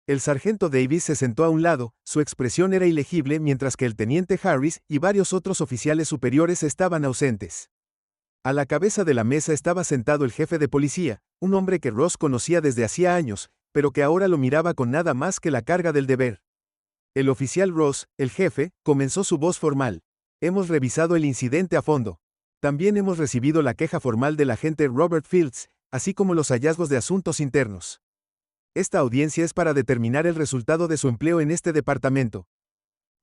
El sargento Davis se sentó a un lado, su expresión era ilegible mientras que el teniente Harris y varios otros oficiales superiores estaban ausentes. A la cabeza de la mesa estaba sentado el jefe de policía, un hombre que Ross conocía desde hacía años, pero que ahora lo miraba con nada más que la carga del deber. El oficial Ross, el jefe, comenzó su voz formal. Hemos revisado el incidente a fondo. También hemos recibido la queja formal del agente Robert Fields, así como los hallazgos de asuntos internos. Esta audiencia es para determinar el resultado de su empleo en este departamento.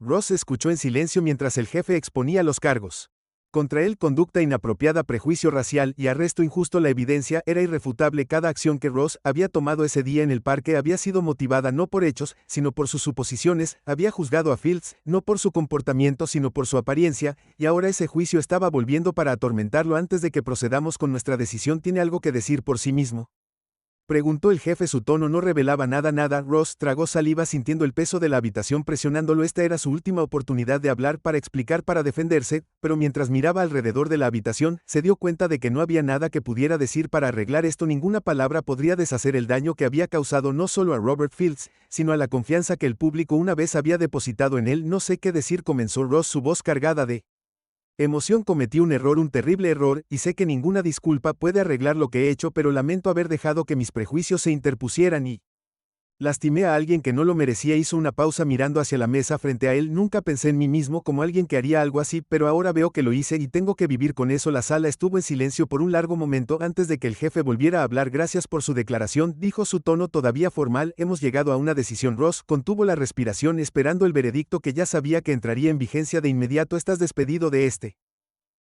Ross escuchó en silencio mientras el jefe exponía los cargos. Contra él conducta inapropiada, prejuicio racial y arresto injusto. La evidencia era irrefutable. Cada acción que Ross había tomado ese día en el parque había sido motivada no por hechos, sino por sus suposiciones. Había juzgado a Fields, no por su comportamiento sino por su apariencia, y ahora ese juicio estaba volviendo para atormentarlo. Antes de que procedamos con nuestra decisión, ¿tiene algo que decir por sí mismo?, preguntó el jefe. Su tono no revelaba nada. Ross tragó saliva sintiendo el peso de la habitación presionándolo. Esta era su última oportunidad de hablar, para explicar, para defenderse, pero mientras miraba alrededor de la habitación, se dio cuenta de que no había nada que pudiera decir para arreglar esto. Ninguna palabra podría deshacer el daño que había causado no solo a Robert Fields, sino a la confianza que el público una vez había depositado en él. No sé qué decir, comenzó Ross, su voz cargada de emoción. Cometí un error, un terrible error, y sé que ninguna disculpa puede arreglar lo que he hecho, pero lamento haber dejado que mis prejuicios se interpusieran y lastimé a alguien que no lo merecía. Hizo una pausa mirando hacia la mesa frente a él. Nunca pensé en mí mismo como alguien que haría algo así, pero ahora veo que lo hice y tengo que vivir con eso. La sala estuvo en silencio por un largo momento antes de que el jefe volviera a hablar. Gracias por su declaración, dijo, su tono todavía formal. Hemos llegado a una decisión. Ross contuvo la respiración esperando el veredicto que ya sabía que entraría en vigencia de inmediato. Estás despedido de este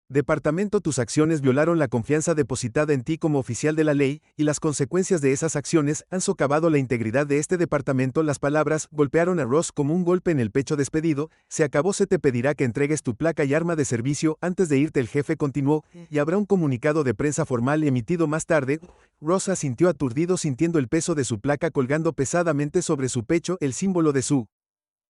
departamento. Tus acciones violaron la confianza depositada en ti como oficial de la ley, y las consecuencias de esas acciones han socavado la integridad de este departamento. Las palabras golpearon a Ross como un golpe en el pecho. Despedido, se acabó. Se te pedirá que entregues tu placa y arma de servicio antes de irte. El jefe continuó, y habrá un comunicado de prensa formal emitido más tarde. Ross asintió aturdido, sintiendo el peso de su placa colgando pesadamente sobre su pecho, el símbolo de su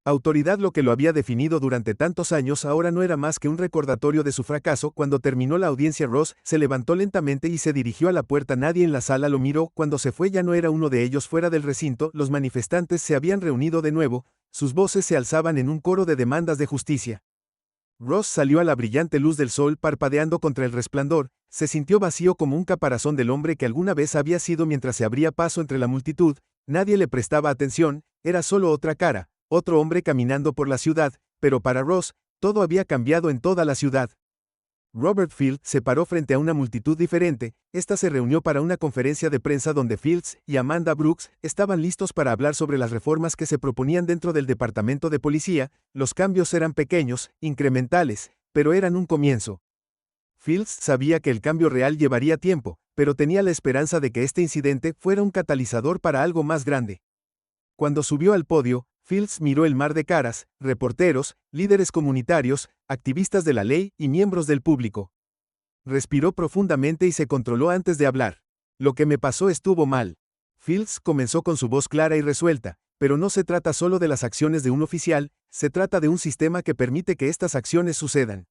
autoridad. Lo que lo había definido durante tantos años ahora no era más que un recordatorio de su fracaso. Cuando terminó la audiencia, Ross se levantó lentamente y se dirigió a la puerta. Nadie en la sala lo miró. Cuando se fue ya no era uno de ellos. Fuera del recinto, los manifestantes se habían reunido de nuevo, sus voces se alzaban en un coro de demandas de justicia. Ross salió a la brillante luz del sol parpadeando contra el resplandor. Se sintió vacío como un caparazón del hombre que alguna vez había sido. Mientras se abría paso entre la multitud, nadie le prestaba atención, era solo otra cara. Otro hombre caminando por la ciudad, pero para Ross, todo había cambiado en toda la ciudad. Robert Fields se paró frente a una multitud diferente. Esta se reunió para una conferencia de prensa donde Fields y Amanda Brooks estaban listos para hablar sobre las reformas que se proponían dentro del departamento de policía. Los cambios eran pequeños, incrementales, pero eran un comienzo. Fields sabía que el cambio real llevaría tiempo, pero tenía la esperanza de que este incidente fuera un catalizador para algo más grande. Cuando subió al podio, Fields miró el mar de caras: reporteros, líderes comunitarios, activistas de la ley y miembros del público. Respiró profundamente y se controló antes de hablar. Lo que me pasó estuvo mal. Fields comenzó con su voz clara y resuelta, pero no se trata solo de las acciones de un oficial, se trata de un sistema que permite que estas acciones sucedan.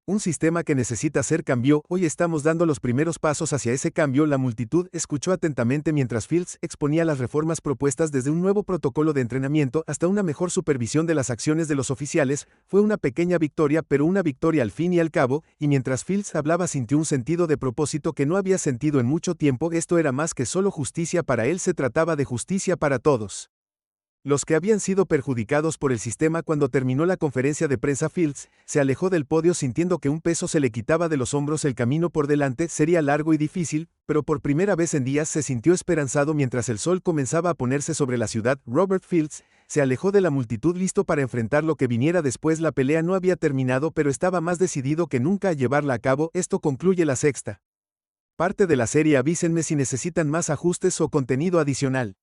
Un sistema que necesita ser cambiado. Hoy estamos dando los primeros pasos hacia ese cambio. La multitud escuchó atentamente mientras Fields exponía las reformas propuestas, desde un nuevo protocolo de entrenamiento hasta una mejor supervisión de las acciones de los oficiales. Fue una pequeña victoria, pero una victoria al fin y al cabo, y mientras Fields hablaba sintió un sentido de propósito que no había sentido en mucho tiempo. Esto era más que solo justicia para él, se trataba de justicia para todos los que habían sido perjudicados por el sistema. Cuando terminó la conferencia de prensa, Fields se alejó del podio sintiendo que un peso se le quitaba de los hombros. El camino por delante sería largo y difícil, pero por primera vez en días se sintió esperanzado mientras el sol comenzaba a ponerse sobre la ciudad. Robert Fields se alejó de la multitud listo para enfrentar lo que viniera después. La pelea no había terminado, pero estaba más decidido que nunca a llevarla a cabo. Esto concluye la sexta parte de la serie. Avísenme si necesitan más ajustes o contenido adicional.